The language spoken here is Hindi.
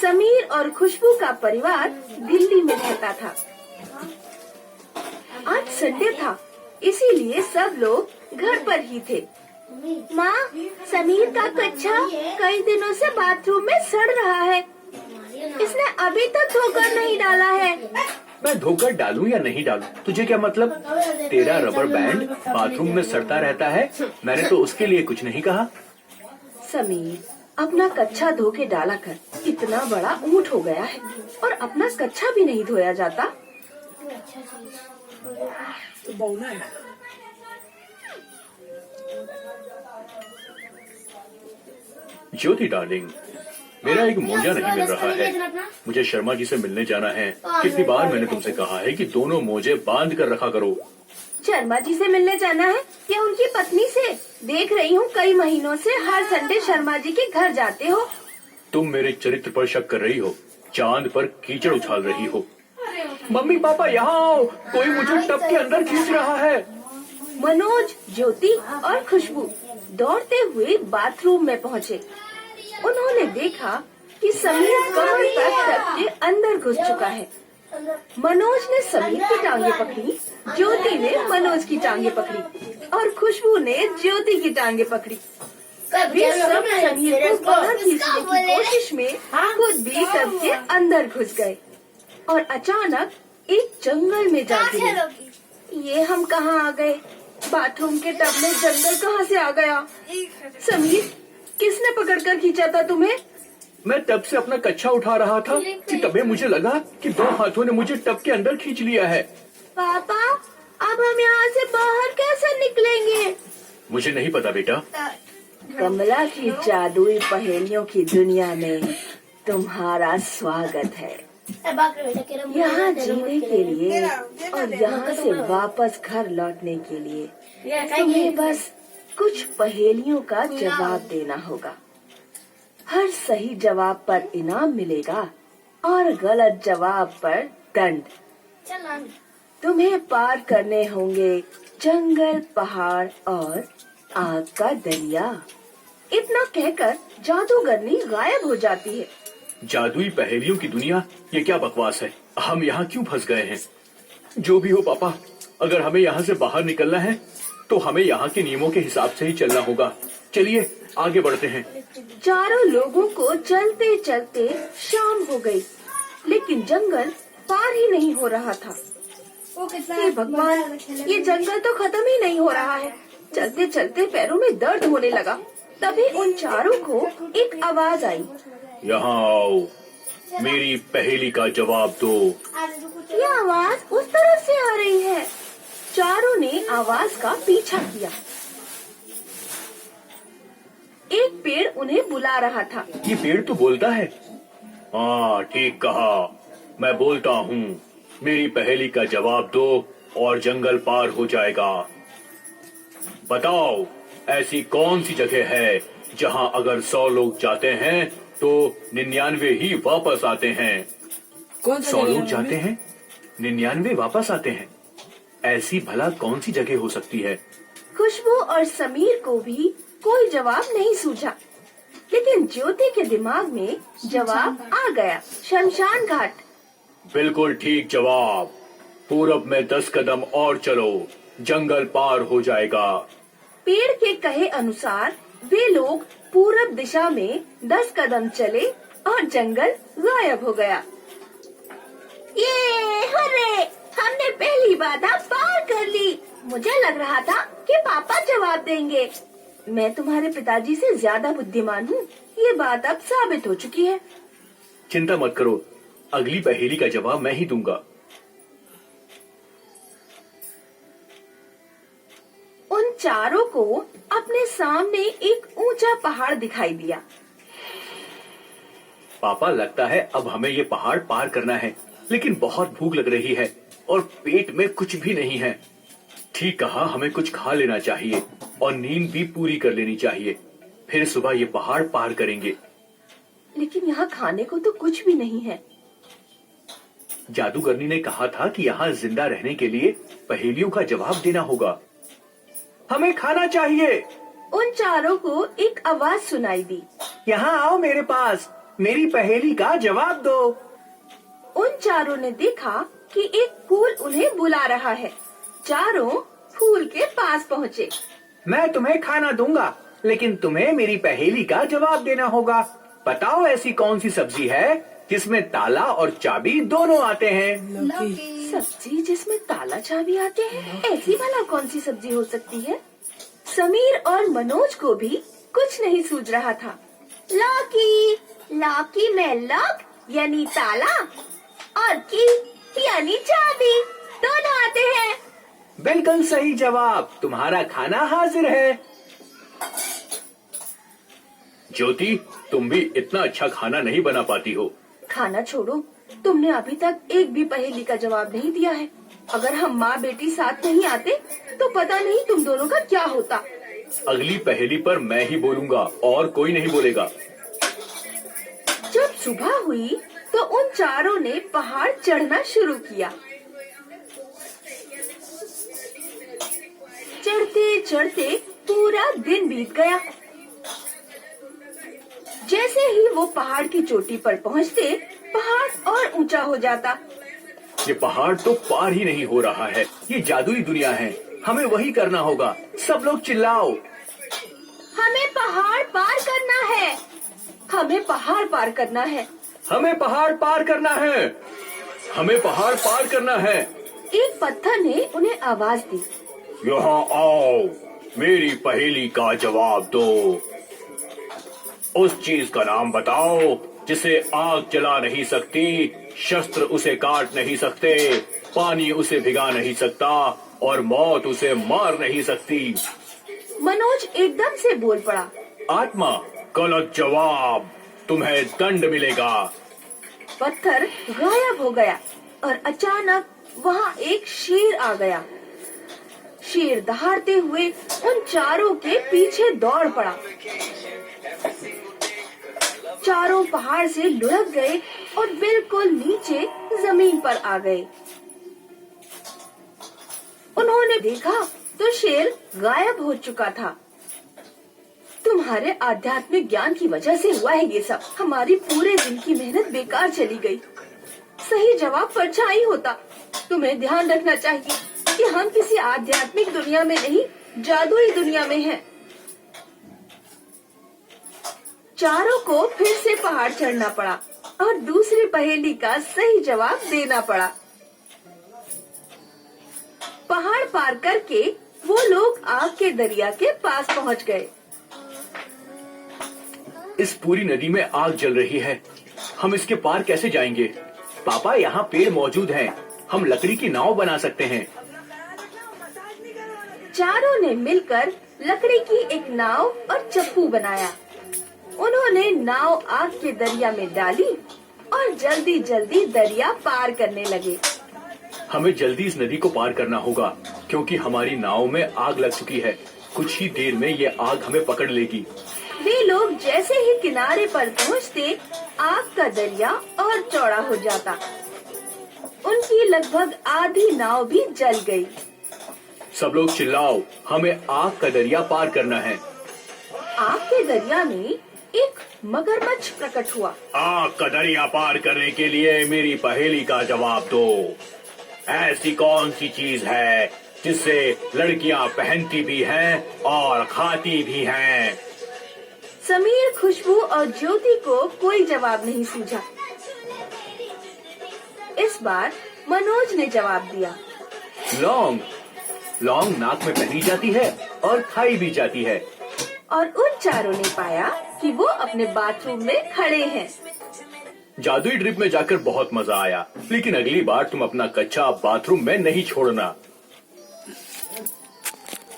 समीर और खुशबू का परिवार दिल्ली में रहता था। आज संडे था, इसीलिए सब लोग घर पर ही थे। माँ, समीर का कच्छा कई दिनों से बाथरूम में सड़ रहा है। इसने अभी तक धोकर नहीं डाला है। मैं धोकर डालूं या नहीं डालूं, तुझे क्या मतलब? तेरा रबर बैंड बाथरूम में सड़ता रहता है, मैंने तो उसके लिए कुछ नहीं कहा। समीर अपना कच्छा धो के डाला कर, इतना बड़ा ऊंट हो गया है और अपना कच्छा भी नहीं धोया जाता। ज्योति डार्लिंग, मेरा एक मोजा नहीं मिल रहा है। मुझे शर्मा जी से मिलने जाना है। कितनी बार मैंने तुमसे कहा है कि दोनों मोजे बांध कर रखा करो। शर्मा जी से मिलने जाना है या उनकी पत्नी से? देख रही हूँ कई महीनों से हर संडे शर्मा जी के घर जाते हो। तुम मेरे चरित्र पर शक कर रही हो, चांद पर कीचड़ उछाल रही हो। मम्मी पापा यहाँ आओ, कोई मुझे टब के अंदर खींच रहा है। मनोज, ज्योति और खुशबू दौड़ते हुए बाथरूम में पहुँचे। उन्होंने देखा कि समीर कमर तक टब के अंदर घुस चुका है। मनोज ने समीर की टांगे पकड़ी, ज्योति ने मनोज की टांगे पकड़ी और खुशबू ने ज्योति की टांगे पकड़ी। वे सब समीर को बाहर खींचने की कोशिश में खुद भी टब के अंदर घुस गए और अचानक एक जंगल में जा गिरे। ये हम कहाँ आ गए? बाथरूम के टब में जंगल कहाँ से आ गया? समीर, किसने पकड़कर खींचा था तुम्हें? मैं टब से अपना कच्छा उठा रहा था कि तभी मुझे लगा कि दो हाथों ने मुझे टब के अंदर खींच लिया है। पापा, अब हम यहाँ से बाहर कैसे निकलेंगे? मुझे नहीं पता बेटा। कमला की जादुई पहेलियों की दुनिया में तुम्हारा स्वागत है। यहाँ जीने के लिए और यहाँ से वापस घर लौटने के लिए तुम्हें बस कुछ पहेलियों का जवाब देना होगा। हर सही जवाब पर इनाम मिलेगा और गलत जवाब पर दंड। तुम्हें पार करने होंगे जंगल, पहाड़ और आग का दरिया। इतना कहकर जादूगरनी गायब हो जाती है। जादुई पहेलियों की दुनिया, ये क्या बकवास है? हम यहाँ क्यों फंस गए हैं? जो भी हो पापा, अगर हमें यहाँ से बाहर निकलना है तो हमें यहाँ के नियमों के हिसाब से ही चलना होगा। चलिए आगे बढ़ते हैं। चारों लोगों को चलते चलते शाम हो गई, लेकिन जंगल पार ही नहीं हो रहा था। हे भगवान, ये जंगल तो खत्म ही नहीं हो रहा है। चलते चलते पैरों में दर्द होने लगा। तभी उन चारों को एक आवाज आई। यहाँ आओ, मेरी पहेली का जवाब दो। ये आवाज उस तरफ से आ रही है। चारों ने आवाज का पीछा किया। एक पेड़ उन्हें बुला रहा था। ये पेड़ तो बोलता है। हाँ, ठीक कहा, मैं बोलता हूँ। मेरी पहेली का जवाब दो और जंगल पार हो जाएगा। बताओ, ऐसी कौन सी जगह है जहाँ अगर 100 लोग जाते हैं तो 99 ही वापस आते हैं? 100 लोग जाते हैं, 99 वापस आते हैं। ऐसी भला कौन सी जगह हो सकती है? खुशबू और समीर को भी कोई जवाब नहीं सूझा, लेकिन ज्योति के दिमाग में जवाब आ गया। शमशान घाट। बिल्कुल ठीक जवाब। पूरब में 10 कदम और चलो, जंगल पार हो जाएगा। पेड़ के कहे अनुसार वे लोग पूरब दिशा में 10 कदम चले और जंगल गायब हो गया। ये हरे, हमने पहली बाधा पार कर ली। मुझे लग रहा था कि पापा जवाब देंगे। मैं तुम्हारे पिताजी से ज्यादा बुद्धिमान हूँ, ये बात अब साबित हो चुकी है। चिंता मत करो, अगली पहेली का जवाब मैं ही दूंगा। उन चारों को अपने सामने एक ऊंचा पहाड़ दिखाई दिया। पापा, लगता है अब हमें ये पहाड़ पार करना है, लेकिन बहुत भूख लग रही है और पेट में कुछ भी नहीं है। ठीक कहा, हमें कुछ खा लेना चाहिए और नींद भी पूरी कर लेनी चाहिए। फिर सुबह ये पहाड़ पार करेंगे। लेकिन यहाँ खाने को तो कुछ भी नहीं है। जादूगरनी ने कहा था कि यहाँ जिंदा रहने के लिए पहेलियों का जवाब देना होगा। हमें खाना चाहिए। उन चारों को एक आवाज सुनाई दी। यहाँ आओ मेरे पास, मेरी पहेली का जवाब दो। उन चारों ने देखा कि एक फूल उन्हें बुला रहा है। चारों फूल के पास पहुँचे। मैं तुम्हें खाना दूंगा, लेकिन तुम्हें मेरी पहेली का जवाब देना होगा। बताओ ऐसी कौन सी सब्जी है जिसमें ताला और चाबी दोनों आते हैं? सब्जी जिसमें ताला चाबी आते हैं, ऐसी भला कौन सी सब्जी हो सकती है? समीर और मनोज को भी कुछ नहीं सूझ रहा था। लॉकी, लॉकी में लॉक यानी ताला और की यानी चाबी दोनों आते हैं। बिल्कुल सही जवाब। तुम्हारा खाना हाजिर है। ज्योति, तुम भी इतना अच्छा खाना नहीं बना पाती हो। खाना छोड़ो, तुमने अभी तक एक भी पहेली का जवाब नहीं दिया है। अगर हम माँ बेटी साथ नहीं आते तो पता नहीं तुम दोनों का क्या होता। अगली पहेली पर मैं ही बोलूंगा और कोई नहीं बोलेगा। जब सुबह हुई तो उन चारों ने पहाड़ चढ़ना शुरू किया। चढ़ते चढ़ते पूरा दिन बीत गया। जैसे ही वो पहाड़ की चोटी पर पहुँचते, पहाड़ और ऊंचा हो जाता। ये पहाड़ तो पार ही नहीं हो रहा है। ये जादुई दुनिया है, हमें वही करना होगा। सब लोग चिल्लाओ। हमें पहाड़ पार करना है, हमें पहाड़ पार करना है। हमें पहाड़ पार करना है, हमें पहाड़ पार करना है। एक पत्थर ने उन्हें आवाज दी। यहाँ आओ, मेरी पहेली का जवाब दो। उस चीज का नाम बताओ जिसे आग जला नहीं सकती, शस्त्र उसे काट नहीं सकते, पानी उसे भिगा नहीं सकता और मौत उसे मार नहीं सकती। मनोज एकदम से बोल पड़ा। आत्मा। गलत जवाब, तुम्हें दंड मिलेगा। पत्थर गायब हो गया और अचानक वहाँ एक शेर आ गया। शेर दहाड़ते हुए उन चारों के पीछे दौड़ पड़ा। चारों पहाड़ से लुढ़क गए और बिल्कुल नीचे जमीन पर आ गए। उन्होंने देखा तो शेर गायब हो चुका था। तुम्हारे आध्यात्मिक ज्ञान की वजह से हुआ है ये सब। हमारी पूरे दिन की मेहनत बेकार चली गई। सही जवाब परछाई होता। तुम्हें ध्यान रखना चाहिए कि हम किसी आध्यात्मिक दुनिया में नहीं, जादुई दुनिया में हैं। चारों को फिर से पहाड़ चढ़ना पड़ा और दूसरी पहेली का सही जवाब देना पड़ा। पहाड़ पार करके वो लोग आग के दरिया के पास पहुंच गए। इस पूरी नदी में आग जल रही है, हम इसके पार कैसे जाएंगे? पापा, यहाँ पेड़ मौजूद हैं। हम लकड़ी की नाव बना सकते हैं। चारों ने मिलकर लकड़ी की एक नाव और चप्पू बनाया। उन्होंने नाव आग के दरिया में डाली और जल्दी जल्दी दरिया पार करने लगे। हमें जल्दी इस नदी को पार करना होगा क्योंकि हमारी नाव में आग लग चुकी है। कुछ ही देर में ये आग हमें पकड़ लेगी। वे लोग जैसे ही किनारे पर पहुँचते, आग का दरिया और चौड़ा हो जाता। उनकी लगभग आधी नाव भी जल गई। सब लोग चिल्लाओ, हमें आग का दरिया पार करना है। आग के दरिया में एक मगरमच्छ प्रकट हुआ। आग का दरिया पार करने के लिए मेरी पहेली का जवाब दो। ऐसी कौन सी चीज है जिससे लड़कियां पहनती भी हैं और खाती भी हैं? समीर, खुशबू और ज्योति को कोई जवाब नहीं सूझा। इस बार मनोज ने जवाब दिया। लौंग। लौंग नाक में पहनी जाती है और खाई भी जाती है। और उन चारों ने पाया कि वो अपने बाथरूम में खड़े हैं। जादुई ट्रिप में जाकर बहुत मजा आया, लेकिन अगली बार तुम अपना कच्चा बाथरूम में नहीं छोड़ना।